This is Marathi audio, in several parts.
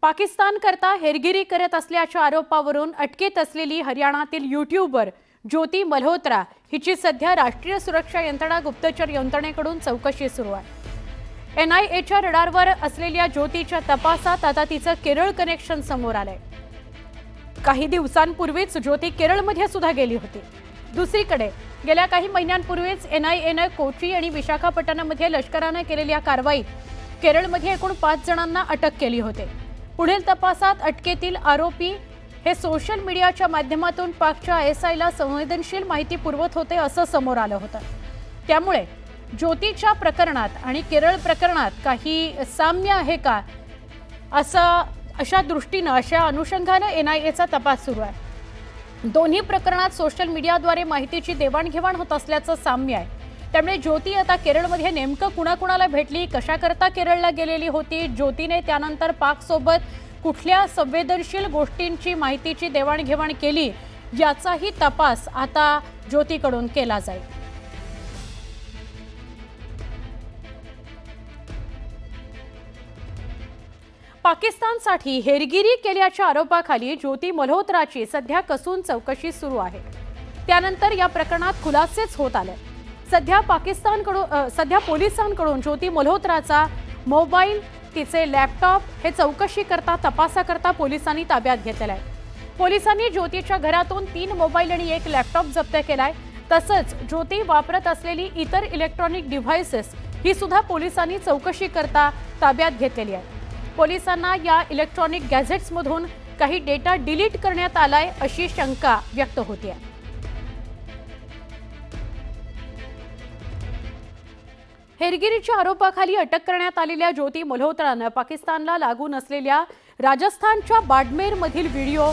पाकिस्तान करता हेरगिरी करत असल्याच्या आरोपावरून अटकेत असलेली हरियाणातील यूट्यूबर ज्योती मल्होत्रा हिची सध्या राष्ट्रीय सुरक्षा यंत्रणा गुप्तचर यंत्रणेकडून चौकशी सुरू आहे। NIAच्या रडारवर असलेल्या ज्योतीच्या तपासात आता तिचं केरळ कनेक्शन समोर आलंय। काही दिवसांपूर्वीच ज्योती केरळमध्ये सुद्धा गेली होती। दुसरीकडे गेल्या काही महिन्यांपूर्वीच NIAने कोची आणि विशाखापट्टणममध्ये लष्कराने केलेल्या कारवाईत केरळमध्ये एकूण 5 जणांना अटक केली होती। पुढील तपासात अटकेतील आरोपी हे सोशल मीडियाच्या माध्यमातून पाकच्या ISIला संवेदनशील माहिती पुरवत होते असं समोर आलं होतं। त्यामुळे ज्योतीच्या प्रकरणात आणि केरळ प्रकरणात काही साम्य आहे का अशा दृष्टीने अशा अनुषंगाने NIAचा तपास सुरू आहे। दोन्ही प्रकरणात सोशल मीडियाद्वारे माहितीची देवाणघेवाण होत असल्याचं साम्य आहे। त्यामुळे ज्योती आता केरळमध्ये नेमकं कुणाकुणाला भेटली, कशाकरता केरळला गेलेली होती, ज्योतीने त्यानंतर पाक सोबत कुठल्या संवेदनशील गोष्टींची माहितीची देवाणघेवाण केली याचाही तपास आता ज्योतीकडून केला जाईल। पाकिस्तानसाठी हेरगिरी केल्याच्या आरोपाखाली ज्योती मल्होत्राची सध्या कसून चौकशी सुरू आहे। त्यानंतर या प्रकरणात खुलासेच होत आले। सध्या पोलिसांकडून ज्योती मल्होत्राचा मोबाईल, तिचे लॅपटॉप हे चौकशी करता तपासाकरता पोलिसांनी ताब्यात घेतलेला आहे। पोलिसांनी ज्योतीच्या घरातून 3 मोबाईल आणि 1 लॅपटॉप जप्त केलाय। तसंच ज्योती वापरत असलेली इतर इलेक्ट्रॉनिक डिव्हाइसेस ही सुद्धा पोलिसांनी चौकशी करता ताब्यात घेतलेली आहे। पोलिसांना या इलेक्ट्रॉनिक गॅझेट्समधून काही डेटा डिलीट करण्यात आलाय अशी शंका व्यक्त होते। हेरगिरीच्या आरोपाखाली अटक करण्यात आलेल्या ज्योती मल्होत्रानं पाकिस्तानला लागून असलेल्या राजस्थानच्या बाडमेरमधील व्हिडिओ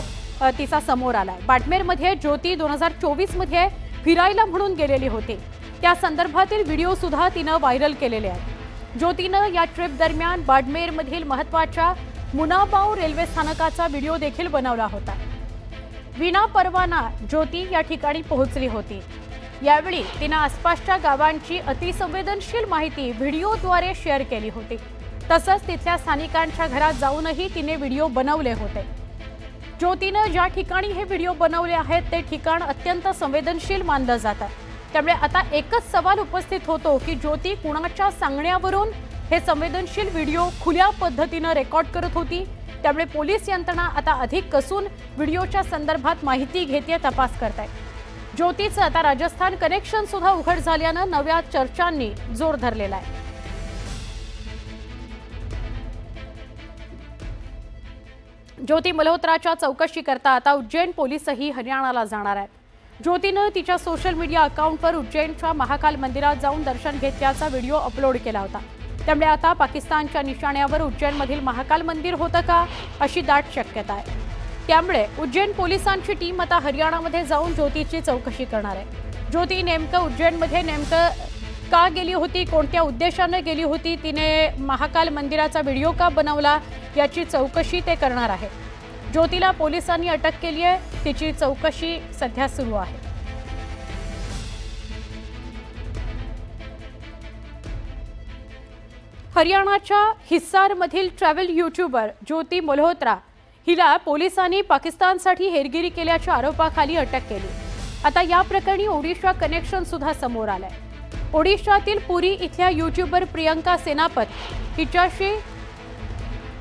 तिचा समोर आलाय। बाडमेरमध्ये ज्योती 2024 मध्ये फिरायला म्हणून गेलेली होती। त्या संदर्भातील व्हिडिओ सुद्धा तिनं व्हायरल केलेले आहेत। ज्योतीनं या ट्रिप दरम्यान बाडमेरमधील महत्त्वाच्या मुनाबाव रेल्वे स्थानकाचा व्हिडिओ देखील बनवला होता। विना परवाना ज्योती या ठिकाणी पोहोचली होती। यावेळी तिने आसपासच्या गावांची अतिसंवेदनशील माहिती व्हिडिओद्वारे शेअर केली होती। तसंच तिथल्या स्थानिकांच्या घरात जाऊनही तिने व्हिडिओ बनवले होते। ज्योतीने ज्या ठिकाणी हे व्हिडिओ बनवले आहेत ते ठिकाण अत्यंत संवेदनशील मानलं जातं। त्यामुळे आता एकच सवाल उपस्थित होतो की ज्योती कुणाच्या सांगण्यावरून हे संवेदनशील व्हिडिओ खुल्या पद्धतीने रेकॉर्ड करत होती। त्यामुळे पोलीस यंत्रणा आता अधिक कसून व्हिडिओच्या संदर्भात माहिती घेते, तपास करत आहे। ज्योतीचं आता राजस्थान कनेक्शन सुद्धा उघड झाल्यानं नव्या चर्चांनी जोर धरलेला आहे। ज्योती मल्होत्राच्या चौकशी करता आता उज्जैन पोलीसही हरियाणाला जाणार आहेत। ज्योतीनं तिच्या सोशल मीडिया अकाउंटवर उज्जैनच्या महाकाल मंदिरात जाऊन दर्शन घेतल्याचा व्हिडिओ अपलोड केला होता। त्यामुळे आता पाकिस्तानच्या निशाण्यावर उज्जैनमधील महाकाल मंदिर होतं का अशी दाट शक्यता आहे। त्यामुळे उज्जैन पोलिसांची टीम आता हरियाणामध्ये जाऊन ज्योतीची चौकशी करणार आहे। ज्योती नेमकं उज्जैनमध्ये का गेली होती, कोणत्या उद्देशाने गेली होती, तिने महाकाल मंदिराचा व्हिडिओ का बनवला याची चौकशी ते करणार आहे। ज्योतीला पोलिसांनी अटक केली आहे, तिची चौकशी सध्या सुरू आहे। हरियाणाच्या हिसारमधील ट्रॅव्हल यूट्यूबर ज्योती मल्होत्रा हिला पोलिसांनी पाकिस्तानसाठी हेरगिरी केल्याच्या आरोपाखाली अटक केली। आता या प्रकरणी ओडिशा कनेक्शन सुद्धा समोर आलंय। ओडिशातील पुरी इथल्या यूट्यूबर प्रियंका सेनापत हिच्याशी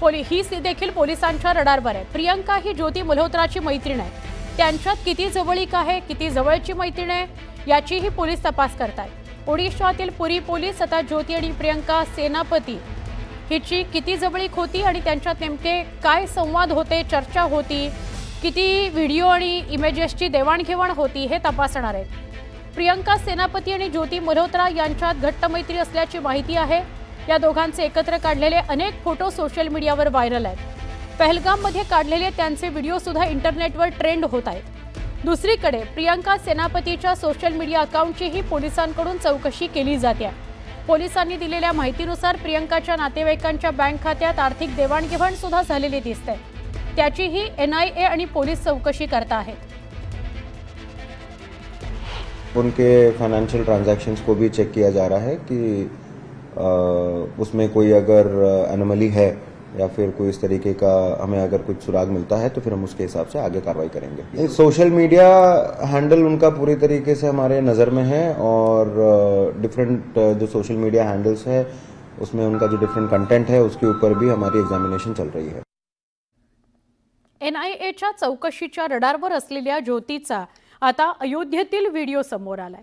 ही देखील पोलिसांच्या रडारवर आहे। प्रियंका ही ज्योती मल्होत्राची मैत्रीण आहे। त्यांच्यात किती जवळीक आहे, किती जवळची मैत्रीण आहे याचीही पोलीस तपास करतात। ओडिशातील पुरी पोलीस आता ज्योती आणि प्रियंका सेनापती हिची किती जवळीक होती आणि त्यांच्यात नेमके काय संवाद होते, चर्चा होती, किती व्हिडिओ आणि इमेजेसची देवाणघेवाण होती हे तपासणार आहेत। प्रियंका सेनापती आणि ज्योती मल्होत्रा यांच्यात घट्ट मैत्री असल्याची माहिती आहे। या दोघांचे एकत्र काढलेले अनेक फोटो सोशल मीडियावर व्हायरल आहेत। पहलगाममध्ये काढलेले त्यांचे व्हिडिओ सुद्धा इंटरनेटवर ट्रेंड होत आहेत। दुसरीकडे प्रियंका सेनापतीच्या सोशल मीडिया अकाउंटचीही पोलिसांकडून चौकशी केली जाते। पोलिसांनी दिलेल्या माहितीनुसार प्रियंकाच्या नातेवाईकांच्या बँक खात्यात आर्थिक देवाणघेवाण सुद्धा झालेली दिसते। त्याचीही NIA आणि पोलीस चौकशी करत आहेत। उनके फाइनेंशियल ट्रांजैक्शंस को भी चेक किया जा रहा है कि उसमें कोई अगर एनोमली है या फिर कोई इस तरीके का हमें अगर कुछ सुराग मिलता है तो फिर हम उसके हिसाब से आगे कार्रवाई करेंगे। सोशल मीडिया हैंडल उनका पूरी तरीके से हमारे नज़र में है और डिफरेंट जो सोशल मीडिया हैंडल्स है उसमें उनका जो डिफरेंट कंटेंट है उसके ऊपर भी हमारी एग्जामिनेशन चल रही है। NIAच्या चौकशीच्या रडारवर असलेल्या ज्योतीचा आता अयोध्येतील व्हिडिओ समोर आलाय।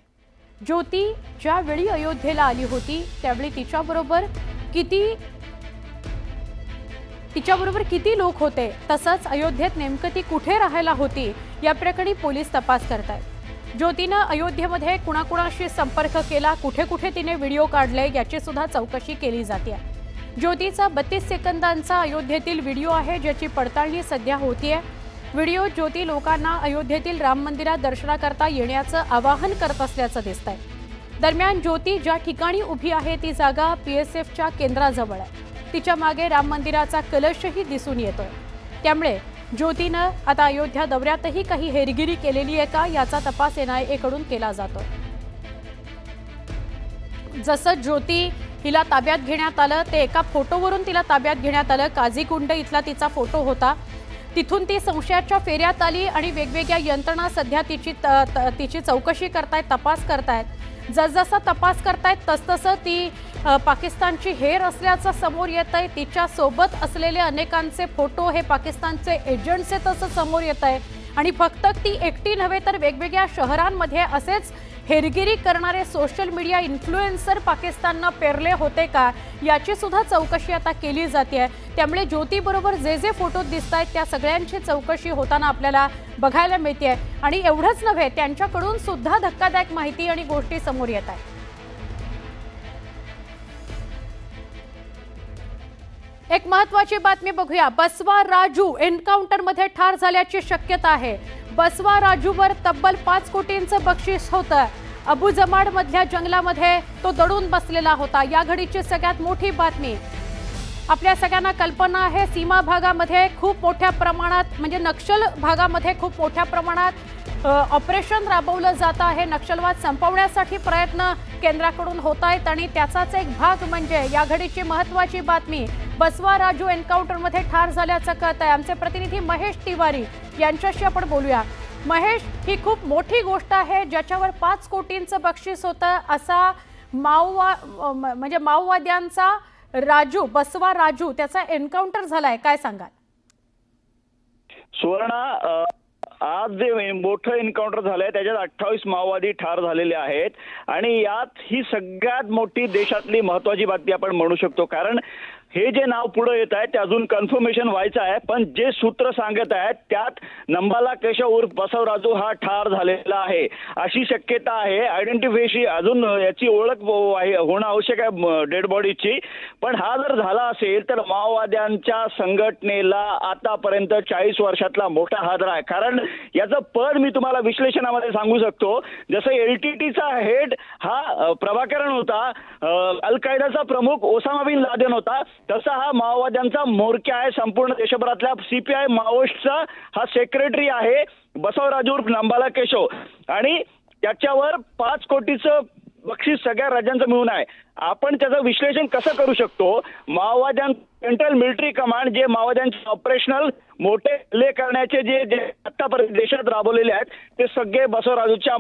ज्योती ज्यावेळी अयोध्येला आली होती त्यावेळी तिच्याबरोबर किती लोक होते, तसंच अयोध्येत नेमकं ती कुठे राहायला होती या प्रकरणी पोलीस तपास करतायत। ज्योतीनं अयोध्येमध्ये कुणाकुणाशी संपर्क केला, कुठे कुठे तिने व्हिडिओ काढले याची सुद्धा चौकशी केली जाते। ज्योतीचा 32 सेकंदांचा अयोध्येतील व्हिडिओ आहे ज्याची पडताळणी सध्या होतीये। व्हिडिओ ज्योती लोकांना अयोध्येतील राम मंदिरात दर्शनाकरता येण्याचं आवाहन करत असल्याचं दिसतंय। दरम्यान ज्योती ज्या ठिकाणी उभी आहे ती जागा PSFच्या केंद्राजवळ आहे। तिच्या मागे राम मंदिराचा कलशही दिसून येतोय। त्यामुळे ज्योतीनं आता अयोध्या दौऱ्यातही काही हेरगिरी केलेली आहे का याचा तपास NIA कडून केला जातोय। जसं ज्योती हिला ताब्यात घेण्यात आलं ते एका फोटोवरून तिला ताब्यात घेण्यात आलं। काझीकुंड इथला तिचा फोटो होता, तिथून ती संशयाच्या फेऱ्यात आली आणि वेगवेगळ्या यंत्रणा सध्या तिची चौकशी करतायत, तपास करतायत। जसजसा तपास करतायत तसतसं ती पाकिस्तानची हेर असल्याचं समोर येतंय। तिच्या सोबत असलेले अनेकांचे फोटो हे पाकिस्तानचे एजंट्स आहेत असं समोर येतंय आणि फक्त ती एकटी नव्हे तर वेगवेगळ्या शहरांमध्ये असेच हेरगिरी करणारे सोशल मीडिया इन्फ्लुएन्सर पाकिस्ताननं पेरले होते का याची सुद्धा चौकशी आता केली जाते। त्यामुळे ज्योतीबरोबर जे फोटो दिसतायत त्या सगळ्यांची चौकशी होताना आपल्याला बघायला मिळते आणि एवढंच नव्हे त्यांच्याकडून सुद्धा धक्कादायक माहिती आणि गोष्टी समोर येत आहेत। एक महत्त्वाची बातमी बघूया। बसवा राजू एन्काउंटरमध्ये ठार झाल्याची शक्यता आहे। बसवा राजूवर तब्बल 5 कोटींचं बक्षीस होतं। अबू जमाड मधल्या जंगलामध्ये तो दडून बसलेला होता। या घडीची सगळ्यात मोठी बातमी। आपल्या सगळ्यांना कल्पना आहे सीमा भागामध्ये खूप मोठ्या प्रमाणात म्हणजे नक्षल भागामध्ये खूप मोठ्या प्रमाणात ऑपरेशन राबवलं जात आहे। नक्षलवाद संपवण्यासाठी प्रयत्न केंद्राकडून होत आहेत आणि त्याचाच एक भाग म्हणजे या घडीची महत्त्वाची बातमी बसवा राजू एन्काउंटरमध्ये ठार झाल्याचं कळत आहे। आमचे प्रतिनिधी महेश तिवारी यांच्याशी आपण बोलूया। महेश, ही खूप मोठी गोष्ट आहे ज्याच्यावर 5 कोटींचं बक्षीस होतं असा माओवाद्यांचा राजू बसवा राजू त्याचा एन्काउंटर झालाय, काय सांगाल? सुवर्णा, आज जे मोठं एन्काउंटर झालंय त्याच्यात 28 माओवादी ठार झालेले आहेत आणि यात ही सगळ्यात मोठी देशातली महत्त्वाची बातमी आपण म्हणू शकतो। कारण हे जे नाव पुढे येत आहे ते अजून कन्फर्मेशन व्हायचं आहे, पण जे सूत्र सांगत आहेत त्यात नंबाला केशव उर्फ बसवराजू हा ठार झालेला आहे अशी शक्यता आहे। आयडेंटिफिकेशन अजून याची ओळख होणं आवश्यक आहे डेड बॉडीची, पण हा जर झाला असेल तर माओवाद्यांच्या संघटनेला आतापर्यंत 40 वर्षातला मोठा हादरा आहे। कारण याचं पण मी तुम्हाला विश्लेषणामध्ये सांगू शकतो। जसं LTTचा हेड हा प्रभाकरन होता, अल कायदाचा प्रमुख ओसामा बिन लादेन होता, तसा हा माओवाद्यांचा म्होरक्या आहे। संपूर्ण देशभरातल्या CPI माओइस्टचा हा सेक्रेटरी आहे बसवराजू उर्फ नंबाला केशव आणि त्याच्यावर 5 कोटीचं बक्षीस सगळ्या राज्यांचं मिळून आहे। आपण त्याचं विश्लेषण कसं करू शकतो? सेंट्रल मिलिटरी कमांड जे माओवाद्यांचे ऑपरेशनल मोठे हल्ले करण्याचे जे आतापर्यंत देशात राबवलेले आहेत ते सगळे बसवराजूच्या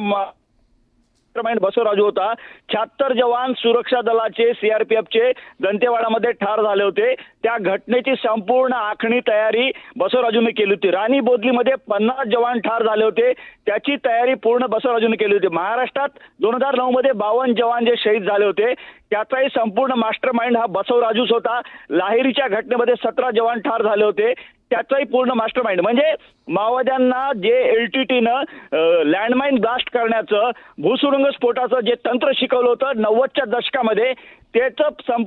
बसवराजू होता। 76 जवान सुरक्षा दलाचे CRPFचे दंतेवाडामध्ये ठार झाले होते। त्या घटनेची संपूर्ण आखणी तयारी बसवराजूने केली होती। राणी बोदलीमध्ये 50 जवान ठार झाले होते, त्याची तयारी पूर्ण बसवराजूने केली होती। महाराष्ट्रात 2009 मध्ये 52 जवान जे शहीद झाले होते त्याचाही संपूर्ण मास्टरमाइंड हा बसवराजूच होता। लाहेरीच्या घटनेमध्ये 17 जवान ठार झाले होते, त्याचाही पूर्ण मास्टरमाइंड म्हणजे माओवाद्यांना जे LTTनं लँडमाइन ब्लास्ट करण्याचं भूसुरुंग स्फोटाचं जे तंत्र शिकवलं होतं 90च्या दशकामध्ये त्याचं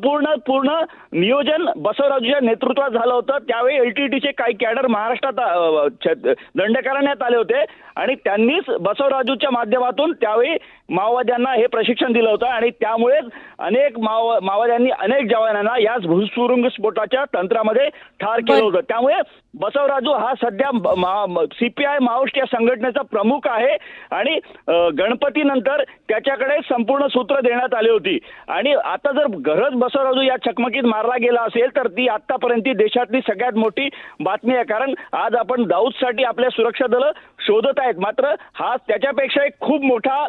पूर्ण नियोजन बसवराजूच्या नेतृत्वात झालं होतं। त्यावेळी LTTचे काही कॅडर महाराष्ट्रात दंड करण्यात आले होते आणि त्यांनीच बसवराजूच्या माध्यमातून त्यावेळी माओवाद्यांना हे प्रशिक्षण दिलं होतं आणि त्यामुळे अनेक माओवाद्यांनी अनेक जवानांना याच भूसुरुंग स्फोटाच्या तंत्रामध्ये ठार केलं होतं। त्यामुळे बसवराजू हा सध्या CPI माओइस्ट या संघटनेचा प्रमुख आहे आणि गणपतीनंतर त्याच्याकडे संपूर्ण सूत्र देण्यात आली होती आणि आता जर गरज बसवराजू या चकमकीत मारला गेला असेल तर ती आतापर्यंत देशातली सगळ्यात मोठी बातमी आहे. कारण आज आपण दाऊदसाठी आपल्या सुरक्षा दलं शोधत आहेत, मात्र हा त्याच्यापेक्षा एक खूप मोठा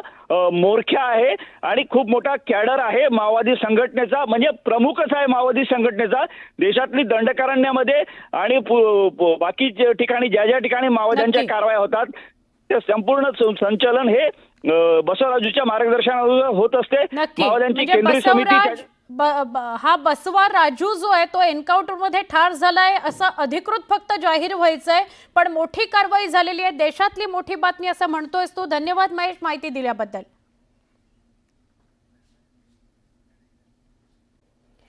मोर्चा आहे आणि खूप मोठा कॅडर आहे माओवादी संघटनेचा, म्हणजे प्रमुखच आहे माओवादी संघटनेचा. देशातली दंडकारण्यामध्ये आणि बाकी ठिकाणी ज्या ज्या ठिकाणी माओवाद्यांच्या नक्की. कारवाया होतात ते संपूर्ण संचलन हे बसवराजूच्या मार्गदर्शनावर होत असते. नक्की. माओवाद्यांची म्हणजे केंद्रीय समिती हा बसवा राजू जो आहे तो एन्काउंटर मध्ये ठार झालाय असं अधिकृत फक्त जाहीर व्हायचंय, पण मोठी कारवाई झालेली आहे, देशातली मोठी बातमी असं म्हणतोयस तू. धन्यवाद महेश माहिती दिल्याबद्दल.